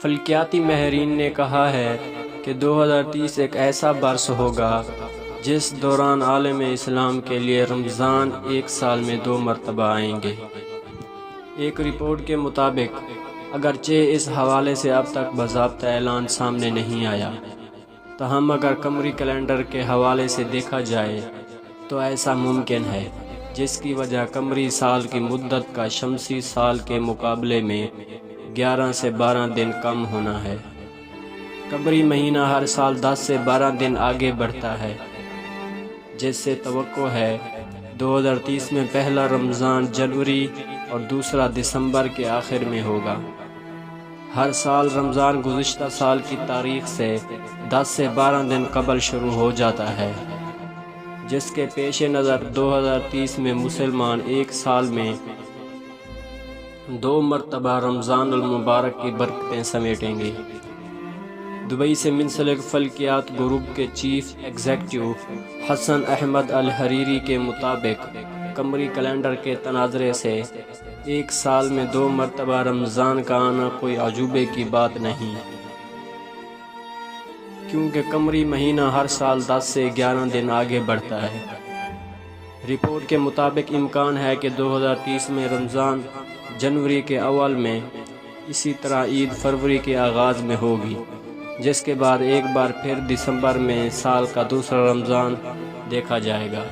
فلکیاتی ماہرین نے کہا ہے کہ 2030 ایک ایسا برس ہوگا جس دوران عالم اسلام کے لیے رمضان ایک سال میں 2 مرتبہ آئیں گے۔ ایک رپورٹ کے مطابق اگرچہ اس حوالے سے اب تک باضابطہ اعلان سامنے نہیں آیا، تاہم اگر قمری کیلنڈر کے حوالے سے دیکھا جائے تو ایسا ممکن ہے، جس کی وجہ قمری سال کی مدت کا شمسی سال کے مقابلے میں 11 سے 12 دن کم ہونا ہے۔ قمری مہینہ ہر سال 10 سے 12 دن آگے بڑھتا ہے، جس سے توقع ہے 2030 میں پہلا رمضان جنوری اور دوسرا دسمبر کے آخر میں ہوگا۔ ہر سال رمضان گزشتہ سال کی تاریخ سے 10 سے 12 دن قبل شروع ہو جاتا ہے، جس کے پیش نظر 2030 میں مسلمان ایک سال میں 2 مرتبہ رمضان المبارک کی برکتیں سمیٹیں گے۔ دبئی سے منسلک فلکیات گروپ کے چیف ایگزیکٹو حسن احمد الحریری کے مطابق قمری کیلنڈر کے تناظرے سے ایک سال میں 2 مرتبہ رمضان کا آنا کوئی عجوبے کی بات نہیں، کیونکہ قمری مہینہ ہر سال 10 سے 11 دن آگے بڑھتا ہے۔ رپورٹ کے مطابق امکان ہے کہ 2030 میں رمضان جنوری کے اول میں، اسی طرح عید فروری کے آغاز میں ہوگی، جس کے بعد ایک بار پھر دسمبر میں سال کا دوسرا رمضان دیکھا جائے گا۔